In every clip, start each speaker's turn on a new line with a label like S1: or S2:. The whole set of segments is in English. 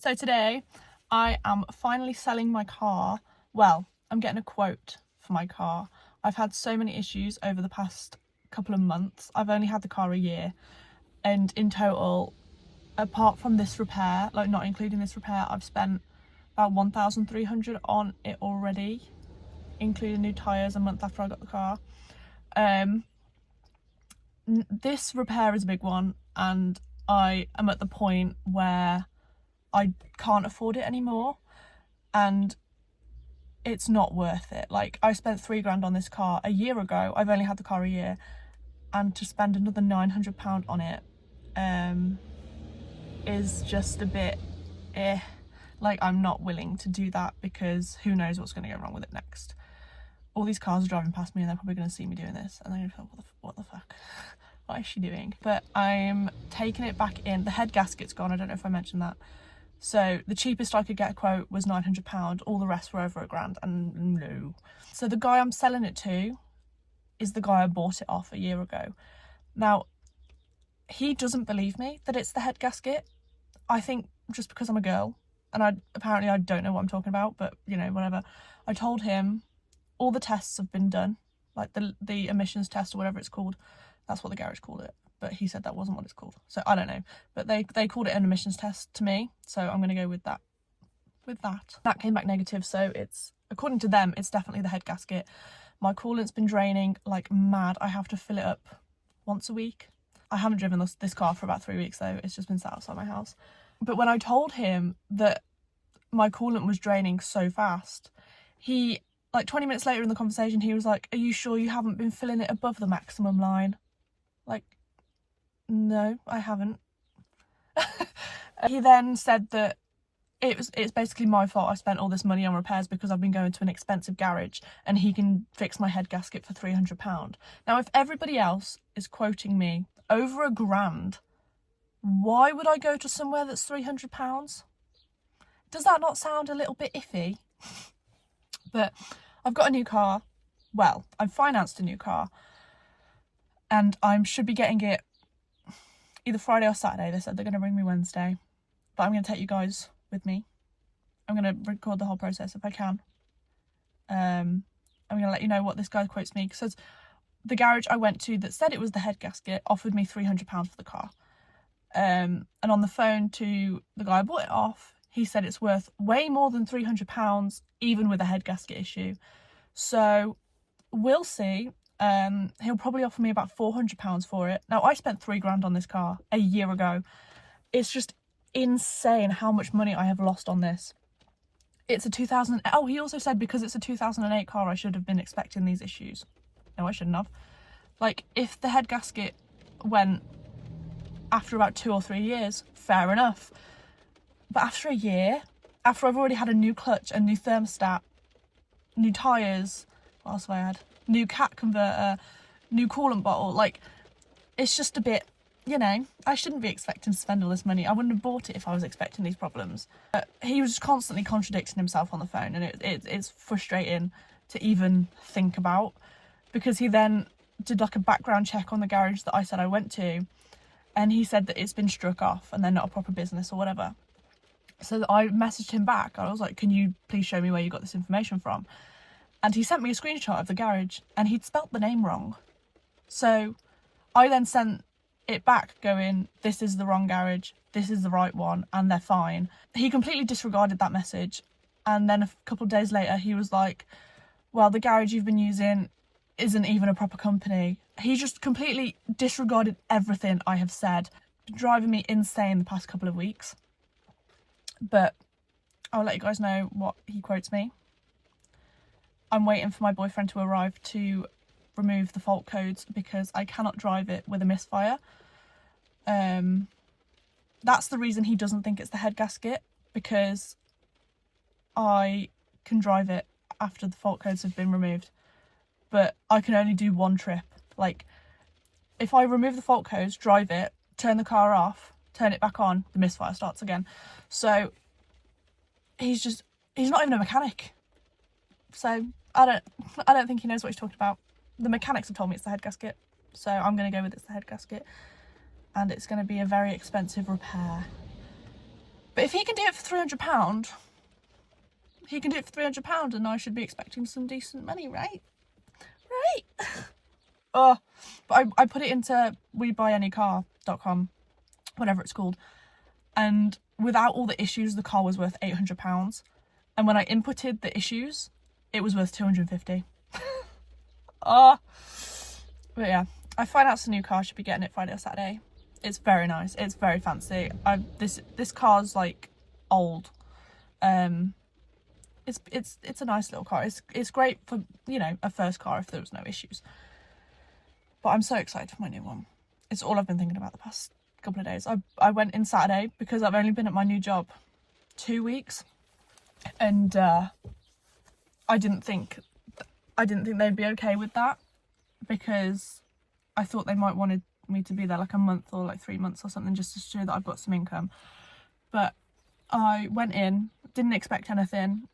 S1: So today I am finally selling my car. Well, I'm getting a quote for my car. I've had so many issues over the past couple of months. I've only had the car a year, and in total, apart from this repair, like not including this repair, I've spent about 1,300 on it already, including new tyres a month after I got the car. This repair is a big one, and I am at the point where I can't afford it anymore, and it's not worth it. Like, I spent £3,000 on this car a year ago. I've only had the car a year, and to spend another £900 on it is just a bit like, I'm not willing to do that because who knows what's going to go wrong with it next. All these cars are driving past me and they're probably going to see me doing this and they're going to go, what the fuck? What is she doing? But I'm taking it back in. The head gasket's gone. I don't know if I mentioned that. So the cheapest I could get a quote was £900. All the rest were over £1,000, and no. So the guy I'm selling it to is the guy I bought it off a year ago. Now, he doesn't believe me that it's the head gasket. I think just because I'm a girl, and apparently I don't know what I'm talking about, but you know, whatever. I told him all the tests have been done, like the emissions test or whatever it's called. That's what the garage called it, but he said that wasn't what it's called. So I don't know, but they called it an emissions test to me, so I'm going to go with that. That came back negative, so it's, according to them, it's definitely the head gasket. My coolant's been draining like mad. I have to fill it up once a week. I haven't driven this car for about 3 weeks though. It's just been sat outside my house. But when I told him that my coolant was draining so fast, he, like 20 minutes later in the conversation, he was like, "Are you sure you haven't been filling it above the maximum line?" Like, no, I haven't. He then said that it's basically my fault I spent all this money on repairs because I've been going to an expensive garage and he can fix my head gasket for £300. Now, if everybody else is quoting me over £1,000, why would I go to somewhere that's £300? Does that not sound a little bit iffy? But I've got a new car. Well, I've financed a new car, and I should be getting it either Friday or Saturday. They said they're going to ring me Wednesday, but I'm going to take you guys with me. I'm going to record the whole process if I can. I'm going to let you know what this guy quotes me, because the garage I went to that said it was the head gasket offered me £300 for the car. And on the phone to the guy I bought it off, he said it's worth way more than £300, even with a head gasket issue. So we'll see. He'll probably offer me about £400 for it. Now, I spent £3,000 on this car a year ago. It's just insane how much money I have lost on this. It's a 2000. Oh, he also said because it's a 2008 car, I should have been expecting these issues. No, I shouldn't have. Like, if the head gasket went after about 2 or 3 years, fair enough. But after a year, after I've already had a new clutch, a new thermostat, new tyres, what else have I had? New cat converter, new coolant bottle, like, it's just a bit, you know, I shouldn't be expecting to spend all this money. I wouldn't have bought it if I was expecting these problems. But he was constantly contradicting himself on the phone, and it's frustrating to even think about, because he then did like a background check on the garage that I said I went to, and he said that it's been struck off and they're not a proper business or whatever. So I messaged him back. I was like, "Can you please show me where you got this information from?" And he sent me a screenshot of the garage, and he'd spelt the name wrong. So I then sent it back going, "This is the wrong garage, this is the right one, and they're fine." He completely disregarded that message. And then a couple of days later, he was like, "Well, the garage you've been using isn't even a proper company." He just completely disregarded everything I have said. Driving me insane the past couple of weeks. But I'll let you guys know what he quotes me. I'm waiting for my boyfriend to arrive to remove the fault codes because I cannot drive it with a misfire. That's the reason he doesn't think it's the head gasket, because I can drive it after the fault codes have been removed, but I can only do one trip. Like, if I remove the fault codes, drive it, turn the car off, turn it back on, the misfire starts again. So he's not even a mechanic. So I don't think he knows what he's talking about. The mechanics have told me it's the head gasket, so I'm going to go with it's the head gasket, and it's going to be a very expensive repair. But if he can do it for £300, he can do it for £300 and I should be expecting some decent money, right? Right? Oh, but I put it into WeBuyAnyCar.com, whatever it's called, and without all the issues, the car was worth £800. And when I inputted the issues, it was worth £250. Oh, but yeah, I financed a new car. Should be getting it Friday or Saturday. It's very nice. It's very fancy. This car's like old. It's a nice little car. It's great for, you know, a first car if there was no issues. But I'm so excited for my new one. It's all I've been thinking about the past couple of days. I went in Saturday because I've only been at my new job 2 weeks, and I didn't think they'd be okay with that, because I thought they might wanted me to be there like a month or like 3 months or something, just to show that I've got some income. But I went in, didn't expect anything,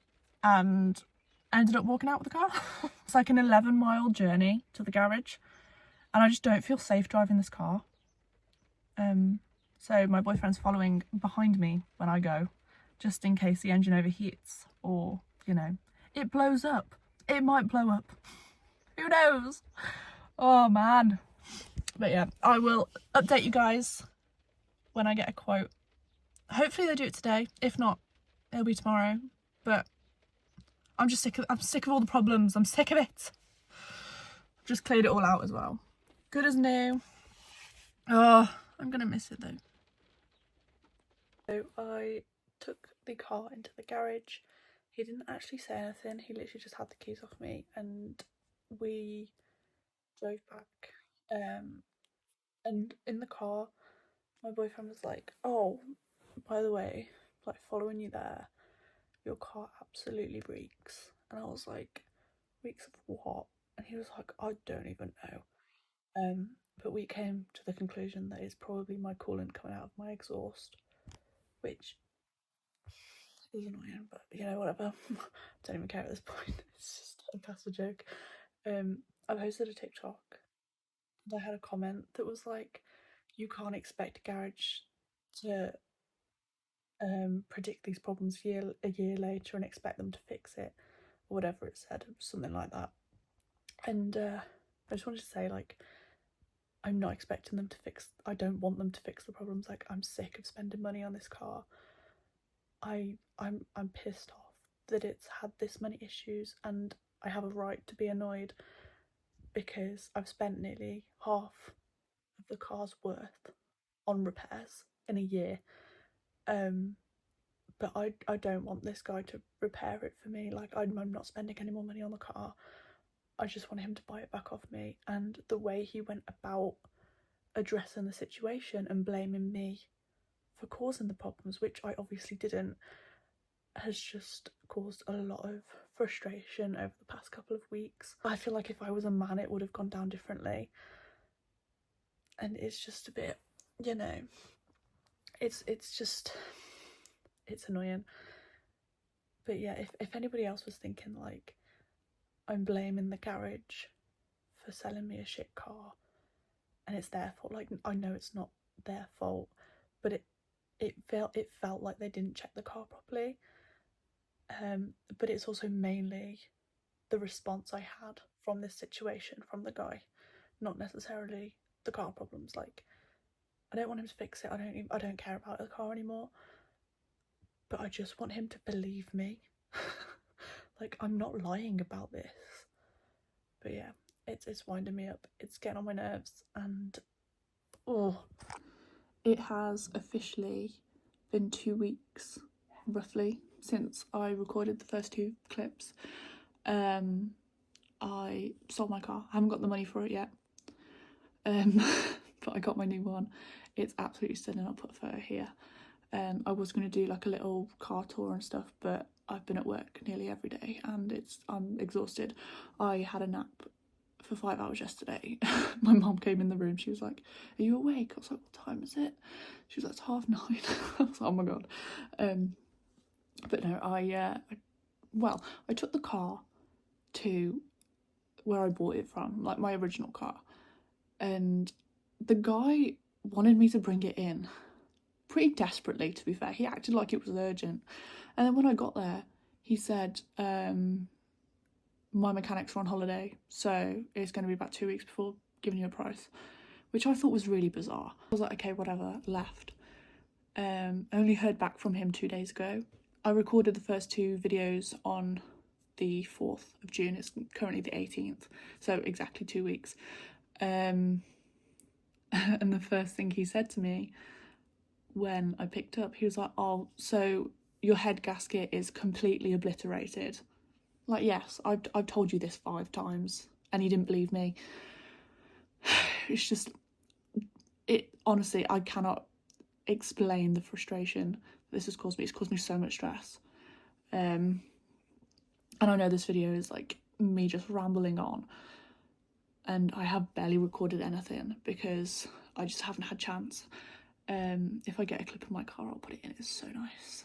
S1: and ended up walking out with the car. It's like an 11-mile journey to the garage, and I just don't feel safe driving this car. So my boyfriend's following behind me when I go, just in case the engine overheats or, you know, it blows up. It might blow up. Who knows? Oh man. But yeah, I will update you guys when I get a quote. Hopefully they do it today. If not, it'll be tomorrow. But I'm sick of all the problems. I'm sick of it. Just cleared it all out as well. Good as new. Oh, I'm gonna miss it though. So I took the car into the garage. He didn't actually say anything. He literally just had the keys off me, and we drove back. And in the car, my boyfriend was like, "Oh, by the way, like following you there, your car absolutely reeks." And I was like, "Reeks of what?" And he was like, "I don't even know." But we came to the conclusion that it's probably my coolant coming out of my exhaust, which is annoying, but you know, whatever. Don't even care at this point. It's just a past a joke. I posted a TikTok and I had a comment that was like, "You can't expect a garage to predict these problems a year later and expect them to fix it," or whatever it said, something like that. And I just wanted to say, like, I'm not expecting them to fix. I don't want them to fix the problems. Like, I'm sick of spending money on this car. I'm pissed off that it's had this many issues, and I have a right to be annoyed because I've spent nearly half of the car's worth on repairs in a year. But I don't want this guy to repair it for me. Like, I'm not spending any more money on the car. I just want him to buy it back off me. And the way he went about addressing the situation and blaming me for causing the problems, which I obviously didn't, has just caused a lot of frustration over the past couple of weeks. I feel like if I was a man, it would have gone down differently. And it's just a bit, you know, it's annoying. But yeah, if anybody else was thinking like I'm blaming the garage for selling me a shit car and it's their fault, like, I know it's not their fault, but it felt like they didn't check the car properly. But it's also mainly the response I had from this situation from the guy, not necessarily the car problems. Like, I don't want him to fix it. I don't care about the car anymore. But I just want him to believe me. Like, I'm not lying about this. But yeah, it's winding me up. It's getting on my nerves, and it has officially been 2 weeks, roughly, since I recorded the first 2 clips. I sold my car. I haven't got the money for it yet. But I got my new one. It's absolutely stunning. I'll put a photo here. I was going to do like a little car tour and stuff, but I've been at work nearly every day and I'm exhausted. I had a nap for 5 hours yesterday. My mom came in the room. She was like, "Are you awake?" I was like, "What time is it?" She was like, "It's 9:30." I was like, "Oh my god." But no, I took the car to where I bought it from, like my original car, and the guy wanted me to bring it in
S2: pretty desperately, to be fair. He acted like it was urgent. And then when I got there, he said, my mechanics are on holiday, so it's going to be about 2 weeks before giving you a price, which I thought was really bizarre. I was like, okay, whatever, left. Only heard back from him 2 days ago. I recorded the first 2 videos on the 4th of June. It's currently the 18th, so exactly 2 weeks. And the first thing he said to me when I picked up, he was like, oh, so your head gasket is completely obliterated. Like, yes, I've told you this 5 times and you didn't believe me. It's just, honestly, I cannot explain the frustration this has caused me. It's caused me so much stress. And I know this video is like me just rambling on, and I have barely recorded anything because I just haven't had chance. If I get a clip of my car, I'll put it in. It's so nice.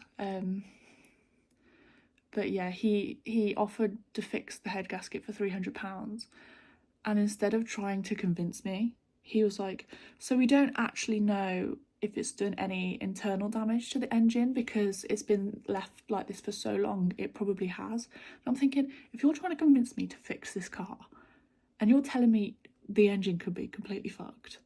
S2: But yeah, he offered to fix the head gasket for £300, and instead of trying to convince me, he was like, so we don't actually know if it's done any internal damage to the engine because it's been left like this for so long. It probably has. And I'm thinking, if you're trying to convince me to fix this car and you're telling me the engine could be completely fucked,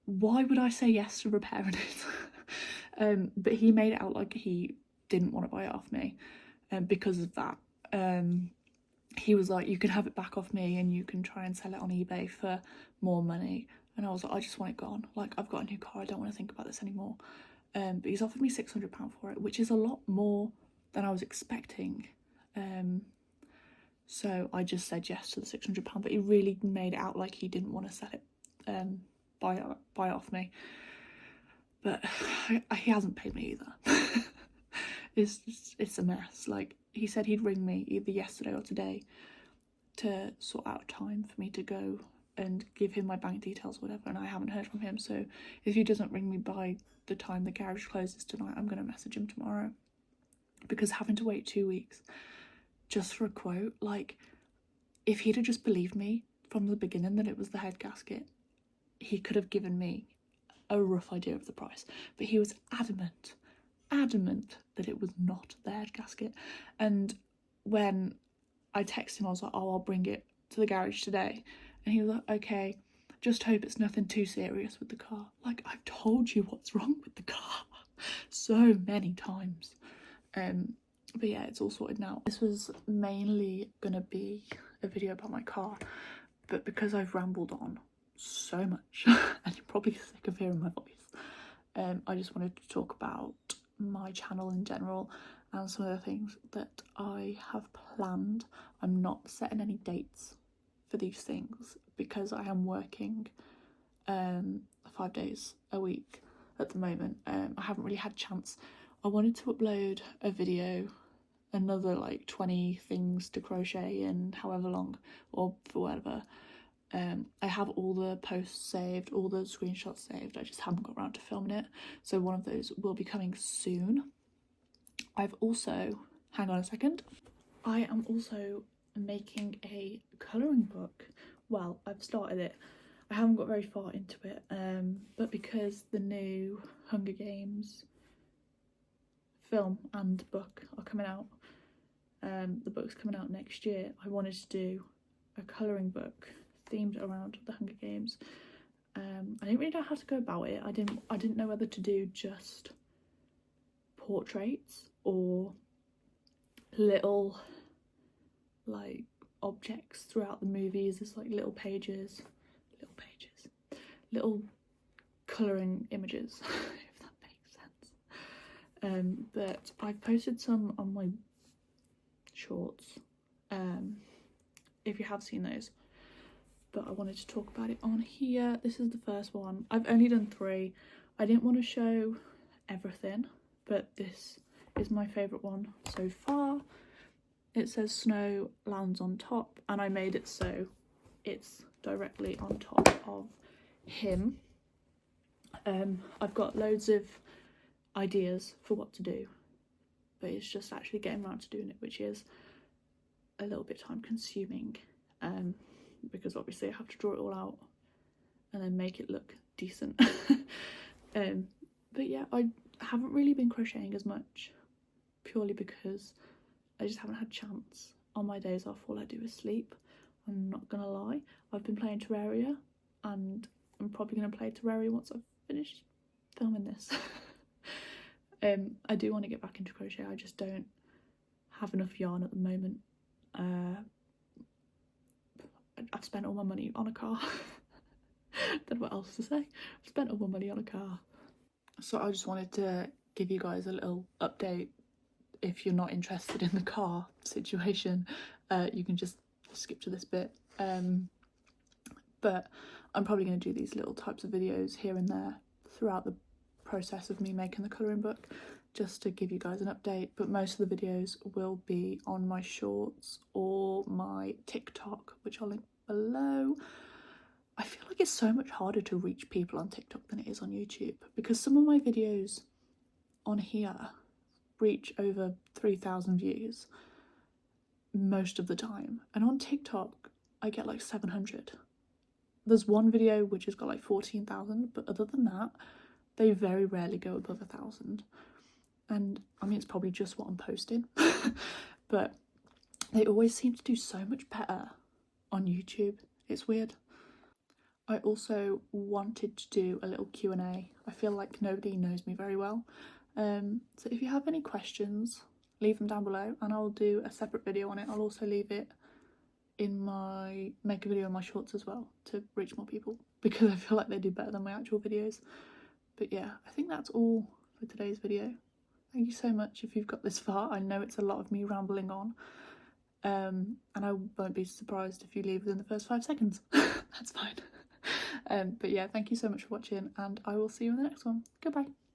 S2: why would I say yes to repairing it? But he made it out like he didn't want to buy it off me, because of that. He was like, you can have it back off me and you can try and sell it on eBay for more money. And I was like, I just want it gone. Like, I've got a new car, I don't want to think about this anymore. But he's offered me £600 for it, which is a lot more than I was expecting. So I just said yes to the £600, but he really made it out like he didn't want to sell it, buy it off me. But he hasn't paid me either. It's a mess. Like, he said he'd ring me either yesterday or today to sort out time for me to go and give him my bank details or whatever, and I haven't heard from him. So if he doesn't ring me by the time the garage closes tonight, I'm going to message him tomorrow, because having to wait 2 weeks just for a quote, like, if he'd have just believed me from the beginning that it was the head gasket, he could have given me a rough idea of the price. But he was adamant that it was not the head gasket. And when I texted him, I was like, oh, I'll bring it to the garage today. And he was like, okay, just hope it's nothing too serious with the car. Like, I've told you what's wrong with the car so many times. But yeah, it's all sorted now. This was mainly gonna be a video about my car, but because I've rambled on so much and you're probably sick of hearing my voice, I just wanted to talk about my channel in general and some of the things that I have planned. I'm not setting any dates for these things because I am working 5 days a week at the moment. I haven't really had a chance. I wanted to upload a video, another like 20 things to crochet in however long or for whatever. I have all the posts saved, all the screenshots saved, I just haven't got around to filming it, so one of those will be coming soon. I've also, hang on a second, I am also making a colouring book. Well, I've started it, I haven't got very far into it, but because the new Hunger Games film and book are coming out, the book's coming out next year, I wanted to do a colouring book themed around the Hunger Games. I didn't really know how to go about it. I didn't know whether to do just portraits or little like objects throughout the movies. There's like little colouring images, if that makes sense. But I've posted some on my shorts, if you have seen those, but I wanted to talk about it on here. This is the first one. I've only done 3. I didn't want to show everything, but this is my favourite one so far. It says snow lands on top, and I made it so it's directly on top of him. I've got loads of ideas for what to do, but it's just actually getting around to doing it, which is a little bit time consuming, because obviously I have to draw it all out and then make it look decent. But yeah, I haven't really been crocheting as much, purely because I just haven't had chance. On my days off, all I do is sleep. I'm not gonna lie. I've been playing Terraria, and I'm probably gonna play Terraria once I've finished filming this. I do want to get back into crochet. I just don't have enough yarn at the moment. I've spent all my money on a car. Don't know what else to say. I've spent all my money on a car. So I just wanted to give you guys a little update. If you're not interested in the car situation, you can just skip to this bit. But I'm probably going to do these little types of videos here and there throughout the process of me making the colouring book, just to give you guys an update. But most of the videos will be on my shorts or my TikTok, which I'll link below. I feel like it's so much harder to reach people on TikTok than it is on YouTube, because some of my videos on here reach over 3,000 views most of the time, and on TikTok I get like 700. There's one video which has got like 14,000, but other than that they very rarely go above 1,000. And I mean, it's probably just what I'm posting, but they always seem to do so much better on YouTube. It's weird. I also wanted to do a little Q&A. I feel like nobody knows me very well. So if you have any questions, leave them down below and I'll do a separate video on it. I'll also leave it in make a video on my shorts as well to reach more people, because I feel like they do better than my actual videos. But yeah, I think that's all for today's video. Thank you so much if you've got this far. I know it's a lot of me rambling on. And I won't be surprised if you leave within the first 5 seconds. That's fine. But yeah, thank you so much for watching, and I will see you in the next one. Goodbye.